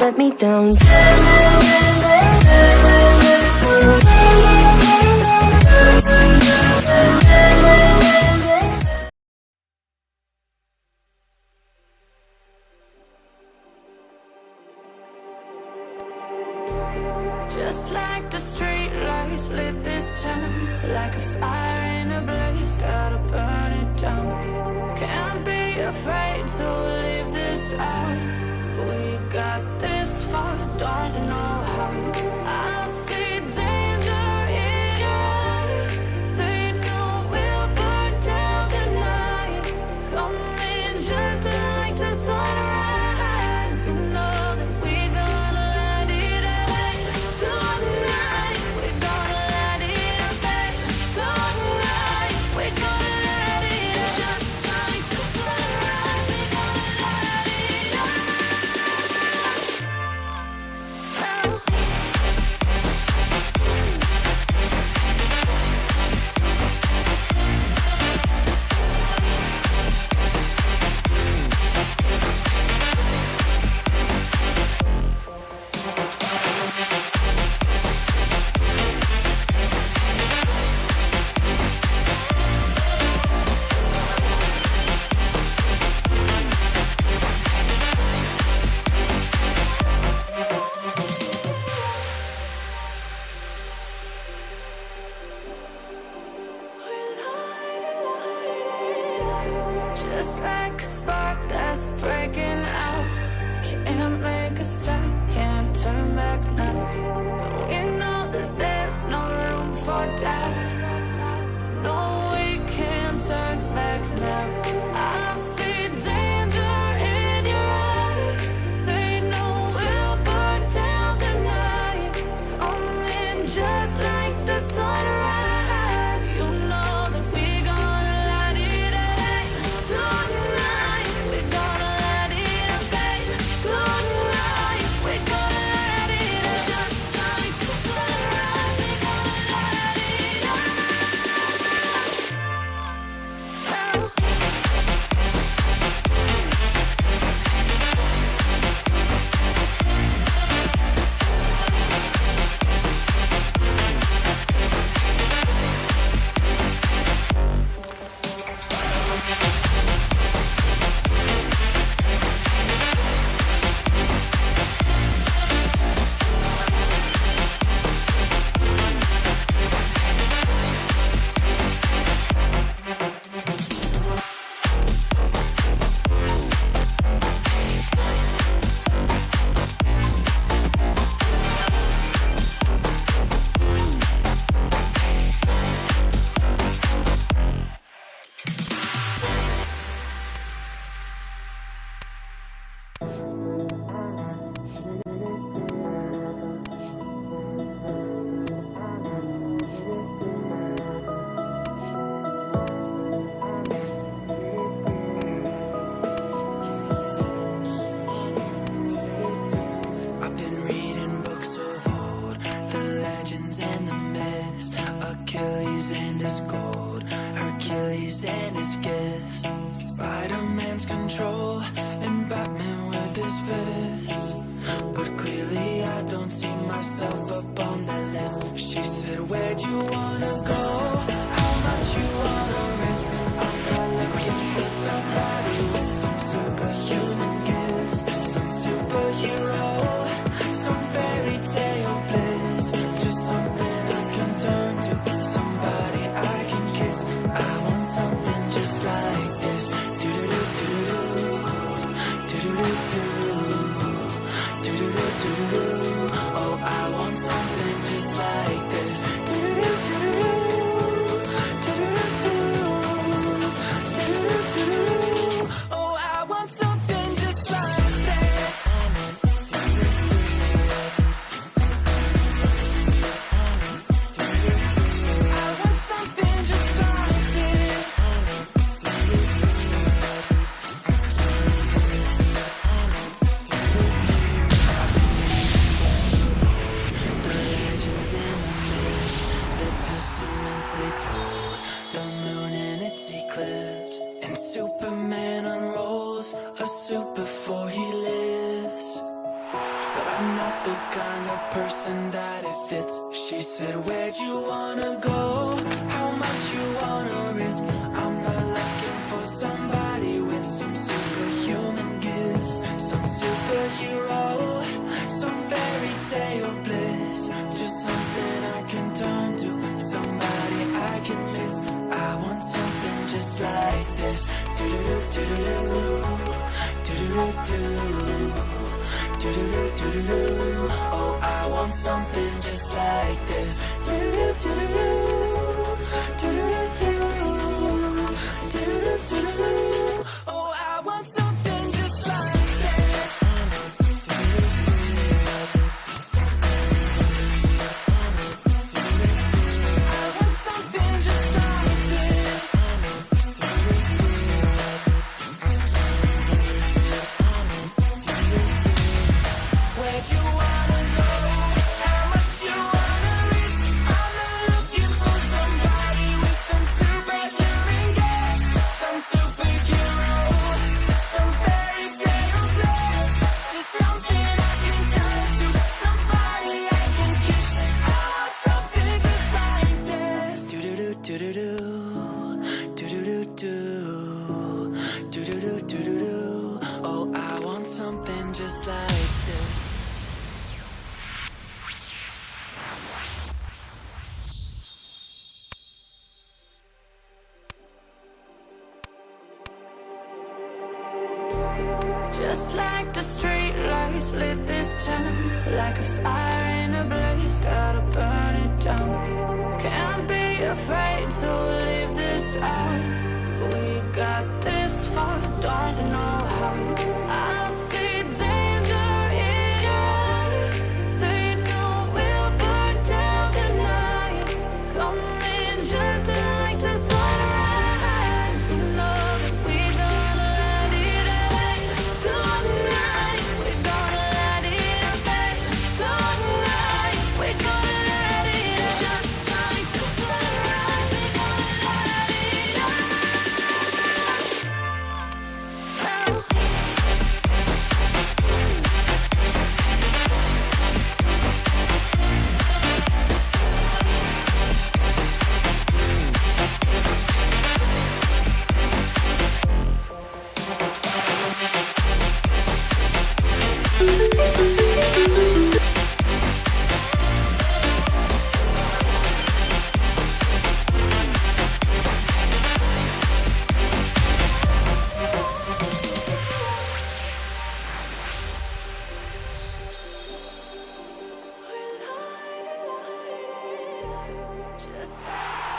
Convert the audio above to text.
let me down. Just like the street lights lit this town, like a fire in a blaze, gotta burn it down. Can't be afraid to leave this out. We got this far, don't know how. I see danger in your eyes. They know we'll burn down the night. Coming just like the sunrise. You know that we gonna light it up tonight. We gonna light it up tonight. We gonna light it up just like the sunrise. We gonna light it up. Just like a spark that's breaking out. Can't make a stop, can't turn back now. We know that there's no room for doubt. No, we can't turn back now. I see danger in your eyes. They know we'll burn down the night. Coming just like the sunrise. You know that we gonna light it up tonight. We gonna light it up tonight. We gonna light it up just like the sunrise. We gonna light it up. I've been reading books of old, the legends and the myths, Achilles and his gold, Hercules and his gifts, Spider-Man's control, and Batman with his fists. But clearly I don't see myself up on that list. She said, where'd you wanna go? How much you wanna risk? I'm not looking for somebody with some superhuman gifts, some superhero, some fairy tale bliss, just something I can turn to, somebody I can kiss. I want something just like this. Do-do-do-do-do, do-do-do-do, do-do-do-do-do. Oh, I want something just like this. Do-do-do-do-do, the kind of person that it fits. She said, where'd you wanna go? How much you wanna risk? I'm not looking for somebody with some superhuman gifts, some superhero, some fairy tale bliss. Just something I can turn to, somebody I can miss. I want something just like this. Do-do-do-do-do, do-do-do-do, do-do-do-do-do. Oh, I want something just like this. Do-do-do-do-do, do-do-do-do, do-do-do-do-do. Oh, I want something just like this. I want something just like this. Where'd you wanna go? How much you wanna risk? I'm not looking for somebody with some superhuman gifts, some superhero, some fairy tale bliss. Just something I can turn to, somebody I can kiss. I want something just like this. Do-do-do-do-do-do, do-do-do-do, do-do-do-do-do. Oh, I want something just like this. Just like the street lights lit this town, like a fire in a blaze, gotta burn it down. Can't be afraid to leave this out. We got this far, don't know how. I see danger in your eyes. They know we'll burn down the night. Coming just like the sunrise. You know that we gonna let it rain tonight. We gonna let it rain tonight. We gonna let it just like the sunrise. We gonna let it rain. Just like